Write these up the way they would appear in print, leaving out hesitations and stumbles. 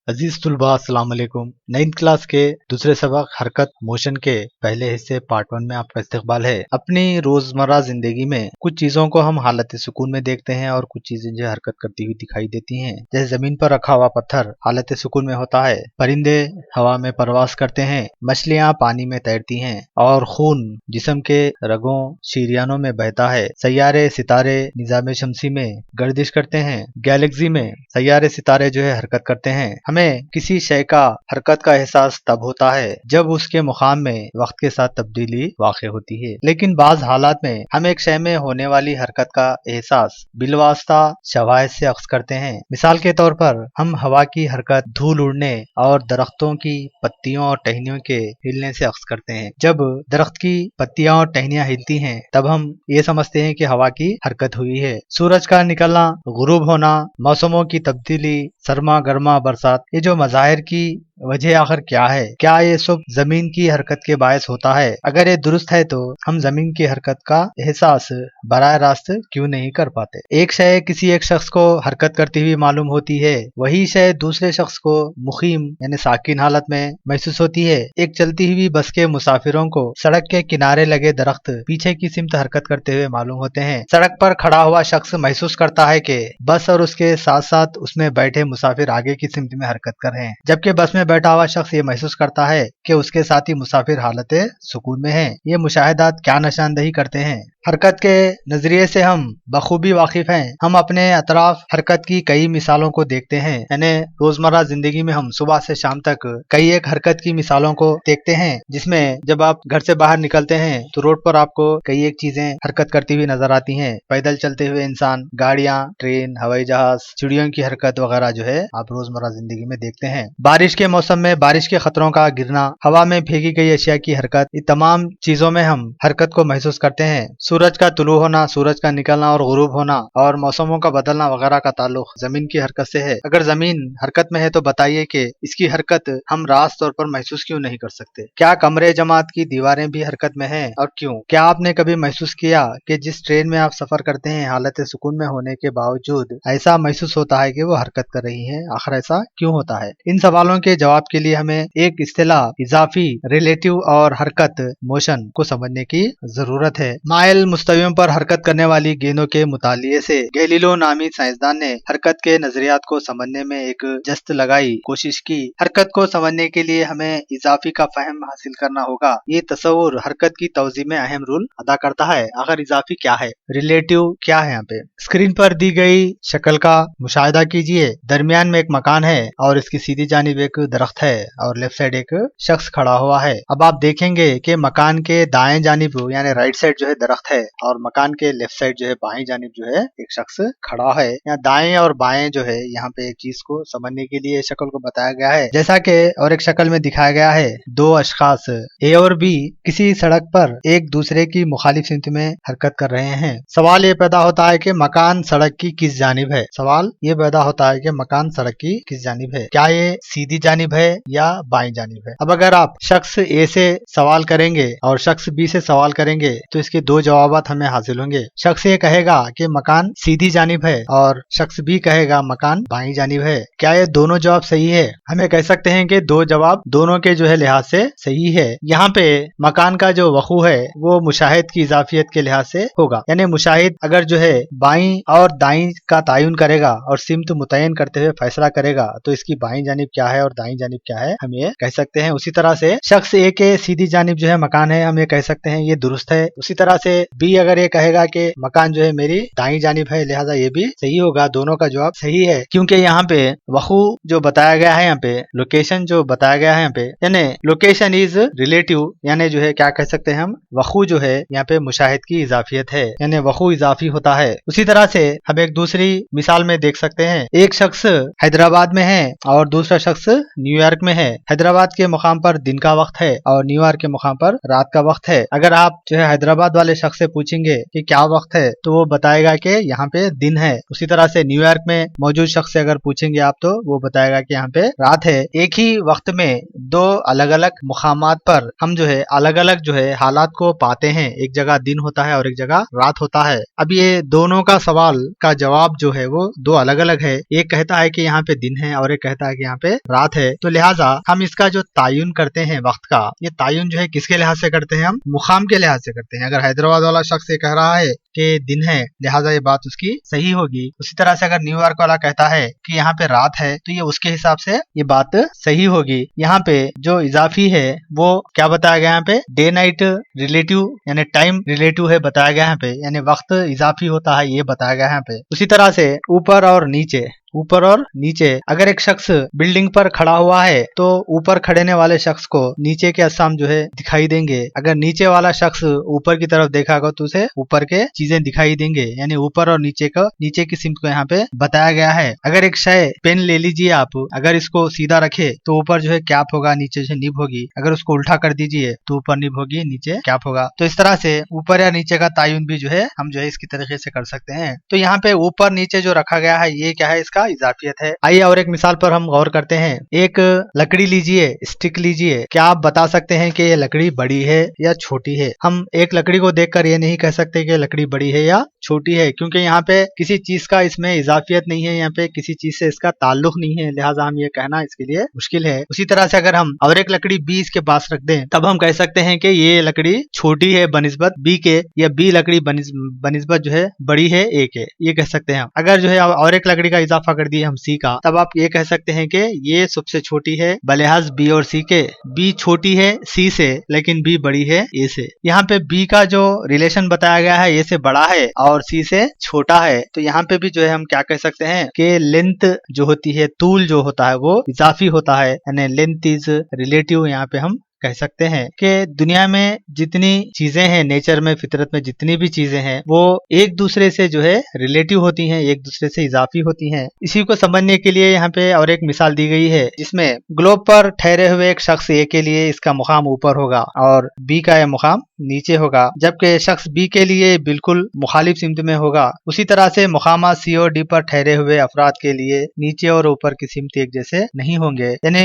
عزیز طلباء السلام علیکم۔ 9th کلاس کے دوسرے سبق حرکت موشن کے پہلے حصے پارٹ 1 میں آپ کا استقبال ہے۔ اپنی روزمرہ زندگی میں کچھ چیزوں کو ہم حالت سکون میں دیکھتے ہیں اور کچھ چیزیں جو حرکت کرتی ہوئی دکھائی دیتی ہیں، جیسے زمین پر رکھا ہوا پتھر حالت سکون میں ہوتا ہے، پرندے ہوا میں پرواز کرتے ہیں، مچھلیاں پانی میں تیرتی ہیں اور خون جسم کے رگوں شریانوں میں بہتا ہے۔ سیارے ستارے نظام شمسی میں گردش کرتے ہیں، گیلیکسی میں سیارے ستارے جو ہے حرکت کرتے ہیں۔ ہمیں کسی شے کا حرکت کا احساس تب ہوتا ہے جب اس کے مقام میں وقت کے ساتھ تبدیلی واقع ہوتی ہے، لیکن بعض حالات میں ہم ایک شے میں ہونے والی حرکت کا احساس بالواسطہ شواہد سے اخذ کرتے ہیں۔ مثال کے طور پر ہم ہوا کی حرکت، دھول اڑنے اور درختوں کی پتیوں اور ٹہنیوں کے ہلنے سے اخذ کرتے ہیں۔ جب درخت کی پتیاں اور ٹہنیاں ہلتی ہیں تب ہم یہ سمجھتے ہیں کہ ہوا کی حرکت ہوئی ہے۔ سورج کا نکلنا، غروب ہونا، موسموں کی تبدیلی، سرما گرما برسات، یہ جو مظاہر کی وجہ آخر کیا ہے؟ کیا یہ سب زمین کی حرکت کے باعث ہوتا ہے؟ اگر یہ درست ہے تو ہم زمین کی حرکت کا احساس براہ راست کیوں نہیں کر پاتے؟ ایک شے کسی ایک شخص کو حرکت کرتی ہوئی معلوم ہوتی ہے، وہی شے دوسرے شخص کو مقیم یعنی ساکن حالت میں محسوس ہوتی ہے۔ ایک چلتی ہوئی بس کے مسافروں کو سڑک کے کنارے لگے درخت پیچھے کی سمت حرکت کرتے ہوئے معلوم ہوتے ہیں۔ سڑک پر کھڑا ہوا شخص محسوس کرتا ہے کہ بس اور اس کے ساتھ ساتھ اس میں بیٹھے مسافر آگے کی سمت میں حرکت کر رہے ہیں، جبکہ بس میں بیٹھا ہوا شخص یہ محسوس کرتا ہے کہ اس کے ساتھی مسافر حالت سکون میں ہیں۔ یہ مشاہدات کیا نشاندہی کرتے ہیں؟ حرکت کے نظریے سے ہم بخوبی واقف ہیں۔ ہم اپنے اطراف حرکت کی کئی مثالوں کو دیکھتے ہیں، یعنی روزمرہ زندگی میں ہم صبح سے شام تک کئی ایک حرکت کی مثالوں کو دیکھتے ہیں، جس میں جب آپ گھر سے باہر نکلتے ہیں تو روڈ پر آپ کو کئی ایک چیزیں حرکت کرتی ہوئی نظر آتی ہیں، پیدل چلتے ہوئے انسان، گاڑیاں، ٹرین، ہوائی جہاز، چڑیوں کی حرکت وغیرہ جو ہے آپ روزمرہ زندگی میں دیکھتے ہیں۔ بارش کے موسم میں بارش کے خطروں کا گرنا، ہوا میں پھینکی گئی اشیاء کی حرکت، یہ تمام چیزوں میں ہم حرکت کو محسوس کرتے ہیں۔ سورج کا طلوع ہونا، سورج کا نکلنا اور غروب ہونا اور موسموں کا بدلنا وغیرہ کا تعلق زمین کی حرکت سے ہے۔ اگر زمین حرکت میں ہے تو بتائیے کہ اس کی حرکت ہم راست طور پر محسوس کیوں نہیں کر سکتے؟ کیا کمرے جماعت کی دیواریں بھی حرکت میں ہیں اور کیوں؟ کیا آپ نے کبھی محسوس کیا کہ جس ٹرین میں آپ سفر کرتے ہیں حالت سکون میں ہونے کے باوجود ایسا محسوس ہوتا ہے کہ وہ حرکت کر رہی ہے؟ آخر ایسا کیوں ہوتا ہے؟ ان سوالوں کے جواب کے لیے ہمیں ایک اصطلاح اضافی، ریلیٹیو اور حرکت موشن کو سمجھنے کی ضرورت ہے۔ مائل مستویوں پر حرکت کرنے والی گیندوں کے مطالعے سے گیلیلیو نامی سائنسدان نے حرکت کے نظریات کو سمجھنے میں ایک جست لگائی کوشش کی۔ حرکت کو سمجھنے کے لیے ہمیں اضافی کا فہم حاصل کرنا ہوگا۔ یہ تصور حرکت کی توضیح میں اہم رول ادا کرتا ہے۔ آخر اضافی کیا ہے؟ ریلیٹیو کیا ہے؟ یہاں پہ اسکرین پر دی گئی شکل کا مشاہدہ کیجئے۔ درمیان میں ایک مکان ہے اور اس کی سیدھی جانب ایک درخت ہے اور لیفٹ سائڈ ایک شخص کھڑا ہوا ہے۔ اب آپ دیکھیں گے کہ مکان کے دائیں جانب یعنی رائٹ سائڈ جو ہے درخت ہے اور مکان کے لیفٹ سائڈ جو ہے بائیں جانب جو ہے ایک شخص کھڑا ہے۔ یہاں دائیں اور بائیں جو ہے یہاں پہ ایک چیز کو سمجھنے کے لیے شکل کو بتایا گیا ہے، جیسا کہ اور ایک شکل میں دکھایا گیا ہے دو اشخاص اے اور بی کسی سڑک پر ایک دوسرے کی مخالف سمت میں حرکت کر رہے ہیں۔ سوال یہ پیدا ہوتا ہے کہ مکان سڑک کی کس جانب ہے؟ سوال یہ پیدا ہوتا ہے کہ مکان سڑک کی کس جانب ہے؟ کیا یہ سیدھی جانب ہے یا بائیں جانب ہے؟ اب اگر آپ شخص اے سے سوال کریں گے اور شخص بی سے سوال کریں گے تو اس کے دو جوابات ہمیں حاصل ہوں گے۔ شخص یہ کہے گا کہ مکان سیدھی جانب ہے اور شخص بی کہے گا مکان بائیں جانب ہے۔ کیا یہ دونوں جواب صحیح ہے؟ ہمیں کہہ سکتے ہیں کہ دو جواب دونوں کے جو ہے لحاظ سے صحیح ہے۔ یہاں پہ مکان کا جو وقوع ہے وہ مشاہد کی اضافیت کے لحاظ سے ہوگا، یعنی مشاہد اگر جو ہے بائیں اور دائیں کا تعین کرے گا اور سمت متعین کرتے ہوئے فیصلہ کرے گا تو اس کی بائیں جانب کیا ہے اور دائیں جانب کیا ہے ہم یہ کہہ سکتے ہیں۔ اسی طرح سے شخص اے کے سیدھی جانب جو ہے مکان ہے، ہم یہ کہہ سکتے ہیں یہ درست ہے۔ اسی طرح سے بی اگر یہ کہے گا کہ مکان جو ہے میری دائیں جانب ہے، لہذا یہ بھی صحیح ہوگا، دونوں کا جواب صحیح ہے، کیونکہ یہاں پہ وقوع جو بتایا گیا ہے، یہاں پہ لوکیشن جو بتایا گیا ہے، یہاں پہ یعنی لوکیشن از ریلیٹیو، یعنی جو ہے کیا کہہ سکتے ہیں ہم، وقوع جو ہے یہاں پہ مشاہد کی اضافیت ہے، یعنی وقوع اضافی ہوتا ہے۔ اسی طرح سے ہم ایک دوسری مثال میں دیکھ سکتے ہیں، ایک شخص حیدرآباد میں ہے اور دوسرا شخص نیو یارک میں ہے۔ حیدرآباد کے مقام پر دن کا وقت ہے اور نیو یارک کے مقام پر رات کا وقت ہے۔ اگر آپ جو ہے حیدرآباد والے شخص سے پوچھیں گے کہ کیا وقت ہے تو وہ بتائے گا کہ یہاں پہ دن ہے۔ اسی طرح سے نیو یارک میں موجود شخص سے اگر پوچھیں گے آپ تو وہ بتائے گا کہ یہاں پہ رات ہے۔ ایک ہی وقت میں दो अलग अलग मुकामात पर हम जो है अलग अलग जो है हालात को पाते हैं। एक जगह दिन होता है और एक जगह रात होता है। अब ये दोनों का सवाल का जवाब जो है वो दो अलग अलग है। एक कहता है कि यहाँ पे दिन है और एक कहता है कि यहाँ पे रात है। तो लिहाजा हम इसका जो तायुन करते हैं वक्त का, ये तायुन जो है किसके लिहाज से करते हैं? हम मुकाम के लिहाज से करते हैं। अगर हैदराबाद वाला शख्स ये कह रहा है कि दिन है, लिहाजा ये बात उसकी सही होगी। उसी तरह से अगर न्यूयॉर्क वाला कहता है कि यहाँ पे रात है, तो ये उसके हिसाब से ये बात सही होगी। यहाँ पे जो इजाफी है वो क्या बताया गया? यहाँ पे डे नाइट रिलेटिव यानी टाइम रिलेटिव है बताया गया यहाँ पे, यानी वक्त इजाफी होता है ये बताया गया यहाँ पे। उसी तरह से ऊपर और नीचे, ऊपर और नीचे, अगर एक शख्स बिल्डिंग पर खड़ा हुआ है तो ऊपर खड़े वाले शख्स को नीचे के असाम जो है दिखाई देंगे। अगर नीचे वाला शख्स ऊपर की तरफ देखागा तो उसे ऊपर के चीजें दिखाई देंगे, यानी ऊपर और नीचे की सिमत को यहाँ पे बताया गया है। अगर एक शय पेन ले लीजिए आप, अगर इसको सीधा रखे तो ऊपर जो है कैप होगा, नीचे से निब होगी। अगर उसको उल्टा कर दीजिए तो ऊपर निब होगी, नीचे कैप होगा। तो इस तरह से ऊपर या नीचे का तायुन भी जो है हम जो है इसकी तरीके से कर सकते हैं। तो यहाँ पे ऊपर नीचे जो रखा गया है ये क्या है? इसका इजाफियत है। आइए और एक मिसाल पर हम गौर करते हैं। एक लकड़ी लीजिए, स्टिक लीजिए, क्या आप बता सकते हैं कि ये लकड़ी बड़ी है या छोटी है? हम एक लकड़ी को देखकर ये नहीं कह सकते कि लकड़ी बड़ी है या छोटी है, क्योंकि यहाँ पे किसी चीज का इसमें इजाफियत नहीं है, यहाँ पे किसी चीज से इसका ताल्लुक नहीं है, लिहाजा हम ये कहना इसके लिए मुश्किल है। उसी तरह से अगर हम और एक लकड़ी बी इसके पास रख दें तब हम कह सकते हैं कि ये लकड़ी छोटी है बनिस्बत बी के, या बी लकड़ी बनिस्बत जो है बड़ी है ए के, ये कह सकते हैं हम। अगर जो है और एक लकड़ी का इजाफा कर दिए हम सी का, तब आप ये कह सकते हैं कि ये सबसे छोटी है बलिहाज बी और सी के। बी छोटी है सी से लेकिन बी बड़ी है ए से। यहाँ पे बी का जो रिलेशन बताया गया है ए से बड़ा है और सी से छोटा है। तो यहाँ पे भी जो है हम क्या कह सकते हैं कि लेंथ जो होती है, तूल जो होता है वो इजाफी होता है, यानी लेंथ इज रिलेटिव। यहाँ पे हम कह सकते हैं कि दुनिया में जितनी चीजें हैं, नेचर में, फितरत में जितनी भी चीजें हैं वो एक दूसरे से जो है रिलेटिव होती हैं, एक दूसरे से इजाफी होती हैं। इसी को समझने के लिए यहाँ पे और एक मिसाल दी गई है जिसमें ग्लोब पर ठहरे हुए एक शख्स ए के लिए इसका मुकाम ऊपर होगा और बी का यह मुकाम नीचे होगा, जबकि शख्स बी के लिए बिल्कुल मुखालिफ सिमत में होगा। उसी तरह से मुकामा सी और डी पर ठहरे हुए अफराद के लिए नीचे और ऊपर की सिमत एक जैसे नहीं होंगे। यानी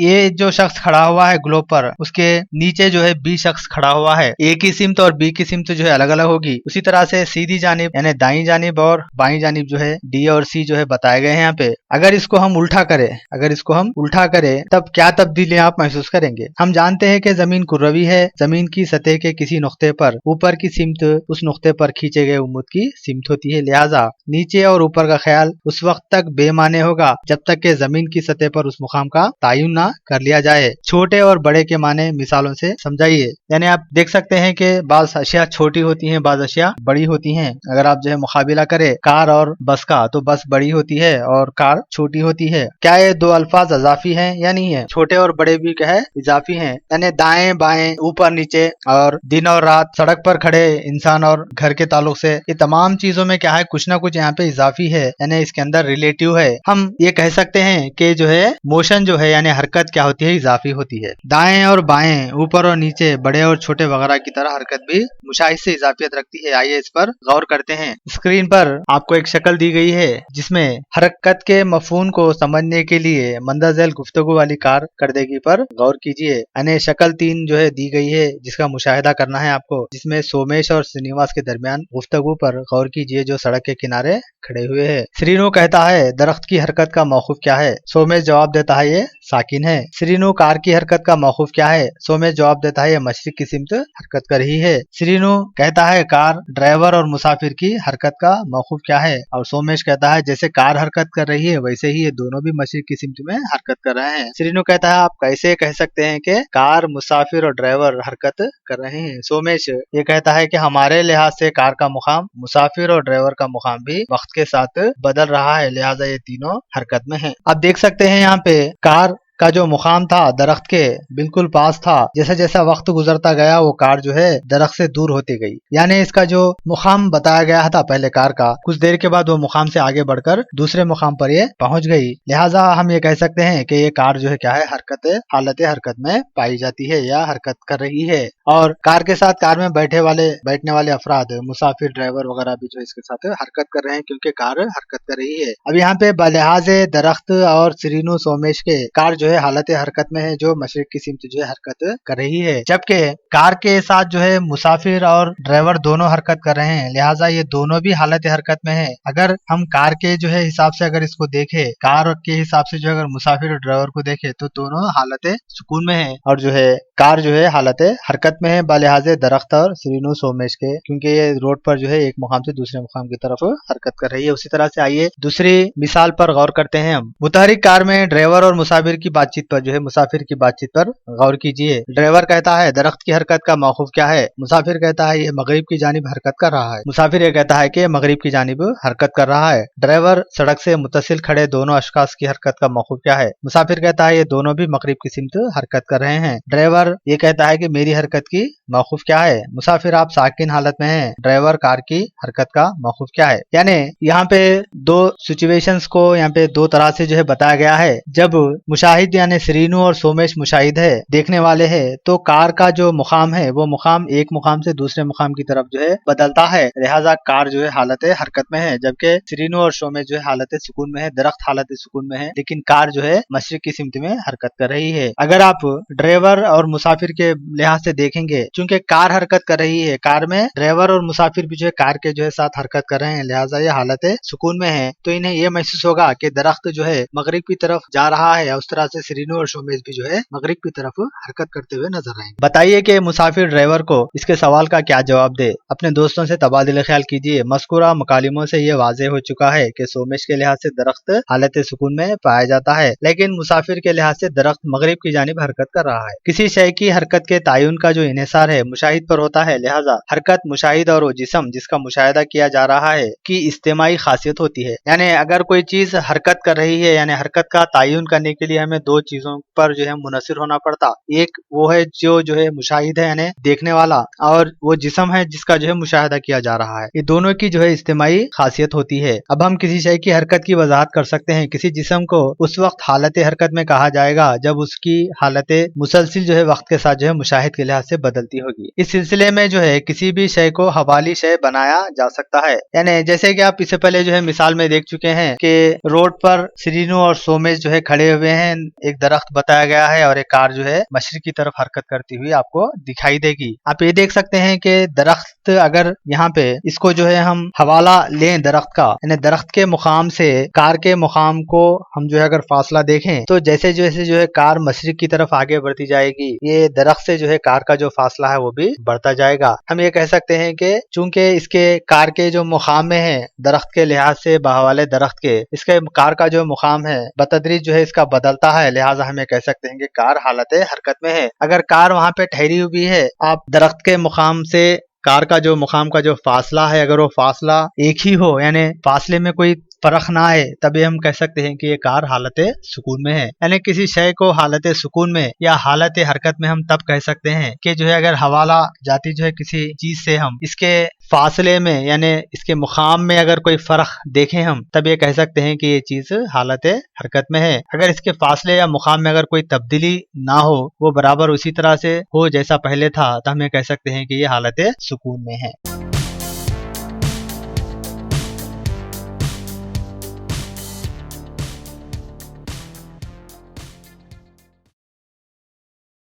ए जो शख्स खड़ा हुआ है ग्लोब पर, उसके नीचे जो है बी शख्स खड़ा हुआ है, ए की सिमत और बी की सिमत जो है अलग अलग होगी। उसी तरह से सीधी जानिब यानी दाईं जानिब और बाईं जानिब जो है डी और सी जो है बताए गए हैं यहाँ पे। अगर इसको हम उल्टा करें तब क्या तब्दीली आप महसूस करेंगे? हम जानते हैं कि जमीन कुर्रवी है, जमीन की सतह के किसी नुक्ते पर ऊपर की सिमत उस नुक्ते पर खींचे गए उम्मत की सिमत होती है, लिहाजा नीचे और ऊपर का ख्याल उस वक्त तक बेमाने होगा जब तक कि जमीन की सतह पर उस मुकाम का तायुन ना कर लिया जाए। छोटे और बड़े के माने मिसालों से समझाइए। यानी आप देख सकते हैं कि बाज़ अशिया छोटी होती हैं, बाज़ अशिया बड़ी होती हैं। अगर आप जो है मुकाबिला करें कार और बस का, तो बस बड़ी होती है और कार छोटी होती है। क्या ये दो अल्फाज इजाफी हैं या नहीं है? छोटे और बड़े भी क्या है? इजाफी हैं। यानी दाएं बाएं, ऊपर नीचे और दिन और रात, सड़क पर खड़े इंसान और घर के ताल्लुक से, ये तमाम चीजों में क्या है? कुछ ना कुछ यहाँ पे इजाफी है, यानी इसके अंदर रिलेटिव है। हम ये कह सकते हैं कि जो है मोशन जो है यानी हरकत क्या होती है? इजाफी होती है। दाएं और बाएं, ऊपर और नीचे, बड़े और छोटे वगैरह की तरह हरकत भी मुशाहिद से इजाफियत रखती है। आइए इस पर गौर करते हैं। स्क्रीन पर आपको एक शक्ल दी गई है जिसमें हरकत के मफहूम को समझने के लिए मंदरज़ैल गुफ्तगू वाली कारकर्दगी पर गौर कीजिए। यानी शक्ल 3 जो है दी गई है जिसका मुशाहिदा करना है आपको, जिसमें सोमेश और श्रीनिवास के दरमियान गुफ्तगू पर गौर कीजिए जो सड़क के किनारे खड़े हुए हैं। श्रीनु कहता है दरख्त की हरकत का मौकूफ क्या है? सोमेश जवाब देता है ये साकिन है। श्रीनु कार की हरकत का मौकूफ क्या है? सोमेश जवाब देता है ये मशरिक की सिमत हरकत कर रही है। श्रीनु कहता है कार ड्राइवर और मुसाफिर की हरकत का मौकूफ क्या है? और सोमेश कहता है जैसे कार हरकत कर रही है वैसे ही ये दोनों भी मशरिक की सिमत में हरकत कर रहे हैं। श्रीनु कहता है आप कैसे कह सकते हैं कि कार, मुसाफिर और ड्राइवर हरकत कर रहे हैं? सोमेश ये कहता है कि हमारे लिहाज से कार का मुकाम, मुसाफिर और ड्राइवर का मुकाम भी वक्त के साथ बदल रहा है, लिहाजा ये तीनों हरकत में हैं। आप देख सकते हैं यहाँ पे कार का जो मुकाम था दरख्त के बिल्कुल पास था। जैसा जैसा वक्त गुजरता गया वो कार जो है दरख्त से दूर होती गई, यानी इसका जो मुकाम बताया गया था पहले कार का, कुछ देर के बाद वो मुकाम से आगे बढ़कर दूसरे मुकाम पर ये पहुंच गई। लिहाजा हम ये कह सकते हैं कि ये कार जो है क्या है? हालत हरकत में पाई जाती है या हरकत कर रही है। और कार के साथ कार में बैठने वाले अफराद, मुसाफिर, ड्राइवर वगैरह भी जो इसके साथ हरकत कर रहे हैं क्योंकि कार हरकत कर रही है। अब यहाँ पे बलिहाज दरख्त और श्रीनु सोमेश के कार जो जो है हालत हरकत में है, जो मशरिक की सिमत जो है हरकत कर रही है, जबकि कार के साथ जो है मुसाफिर और ड्राइवर दोनों हरकत कर रहे हैं, लिहाजा ये दोनों भी हालत हरकत में है। अगर हम कार के जो है हिसाब से अगर इसको देखें, कार के हिसाब से जो अगर मुसाफिर और ड्राइवर को देखें तो दोनों हालत सुकून में है, और जो है कार जो है हालत हरकत में है बालिहाज़े दरख्त और सीरीनो सोमेश के, क्योंकि ये रोड पर जो है एक मुकाम से दूसरे मुकाम की तरफ हरकत कर रही है। उसी तरह से आइए दूसरी मिसाल पर गौर करते हैं हम। मुतहरिक कार में ड्राइवर और मुसाफिर की बातचीत पर जो है मुसाफिर की बातचीत पर गौर कीजिए। ड्राइवर कहता है दरख्त की हरकत का मौकूफ क्या है? मुसाफिर कहता है ये मगरिब की जानिब हरकत कर रहा है। मुसाफिर ये कहता है कि मगरिब की जानिब हरकत कर रहा है। ड्राइवर सड़क से मुत्तसिल खड़े दोनों अशखास की हरकत का मौकूफ क्या है? मुसाफिर कहता है ये दोनों भी मगरिब की सिमत हरकत कर रहे हैं। ड्राइवर ये कहता है कि मेरी हरकत की मौकूफ क्या है? मुसाफिर आप साकिन हालत में हैं। ड्राइवर कार की हरकत का मौकूफ क्या है? यानी यहाँ पे दो सिचुएशंस को यहाँ पे दो तरह से जो है बताया गया है। जब मुशाहिद यानी सीरीनो और सोमेश मुशाहिद है, देखने वाले है, तो कार का जो मुकाम है वो मुकाम एक मुकाम से दूसरे मुकाम की तरफ जो है बदलता है, लिहाजा कार जो है हालत हरकत में है, जबकि सीरीनो और सोमेश जो है हालत सुकून में है, दरख्त हालत सुकून में है, लेकिन कार जो है मशरिक की सिमत में हरकत कर रही है। अगर आप ड्राइवर और मुसाफिर के लिहाज से देखेंगे, चूंकि कार हरकत कर रही है, कार में ड्राइवर और मुसाफिर भी जो है कार के जो है साथ हरकत कर रहे हैं, लिहाजा ये हालत सुकून में है, तो इन्हें ये महसूस होगा कि दरख्त जो है मगरिब की तरफ जा रहा है, उस तरह से सीरीनो और सोमेश भी जो है मगरिब की तरफ हरकत करते हुए नजर आएंगे। बताइए कि मुसाफिर ड्राइवर को इसके सवाल का क्या जवाब दे। अपने दोस्तों से तबादला ख्याल कीजिए। मज़कूरा मुकालिमों से ये वाज़ेह हो चुका है कि सोमेश के लिहाज से दरख्त हालत सुकून में पाया जाता है, लेकिन मुसाफिर के लिहाज से दरख्त मगरिब की जानिब हरकत कर रहा है। किसी शय की हरकत के तायुन का जो इन्हिसार है मुशाहिद पर होता है, लिहाजा हरकत मुशाहिद और वो जिस्म जिसका मुशाहिदा किया जा रहा है की इज्तिमाई खासियत होती है। यानी अगर कोई चीज हरकत कर रही है, यानी हरकत का तायुन करने के लिए हमें दो चीजों पर जो है मुनसिर होना पड़ता। एक वो है जो है मुशाहिद है यानी देखने वाला, और वो जिस्म है जिसका जो है मुशाहिदा किया जा रहा है। ये दोनों की जो है इज्तिमाई खासियत होती है। अब हम किसी शय की हरकत की वजाहत कर सकते हैं। किसी जिस्म को उस वक्त हालत हरकत में कहा जाएगा जब उसकी हालत मुसलसिल जो है वक्त के साथ जो है मुशाहिद के लिहाज से बदलती होगी। इस सिलसिले में जो है किसी भी शय को हवाली शय बनाया जा सकता है। यानी जैसे कि आप इससे पहले जो है मिसाल में देख चुके हैं कि रोड पर सीरीनो और सोमेश जो है खड़े हुए हैं, एक दरख्त बताया गया है और एक कार जो है मशरिक की तरफ हरकत करती हुई आपको दिखाई देगी। आप ये देख सकते हैं कि दरख्त अगर यहाँ पे इसको जो है हम हवाला लें दरख्त का, यानी दरख्त के मुकाम से कार के मुकाम को हम जो है अगर फासला देखें तो जैसे जैसे जो है कार मशरिक की तरफ आगे बढ़ती जाएगी, ये दरख्त से जो है कार का जो फासला है वो भी बढ़ता जाएगा। हम ये कह सकते हैं कि चूंकि इसके कार के जो मुकाम में है दरख्त के लिहाज से बहवाले दरख्त के, इसके कार का जो मुकाम है बतदरीज जो है इसका बदलता है, लिहाजा हम ये कह सकते हैं कि कार हालत हरकत में है। अगर कार वहाँ पे ठहरी हुई है, आप दरख्त के मुकाम से कार का जो मुकाम का जो फासला है अगर वो फासला एक ही हो, यानी फासले में कोई फर्क ना है, तभी हम कह सकते हैं कि ये कार हालत सुकून में है। यानी किसी शय को हालत सुकून में या हालत हरकत में हम तब कह सकते हैं कि जो है अगर हवाला जाती जो है किसी चीज से हम इसके फासले में यानी इसके मुकाम में अगर कोई फर्क देखें हम, तब ये कह सकते हैं कि ये चीज हालत हरकत में है। अगर इसके फासले या मुकाम में अगर कोई तब्दीली ना हो, वो बराबर उसी तरह से हो जैसा पहले था, तो हम ये कह सकते हैं कि ये हालत सुकून में है।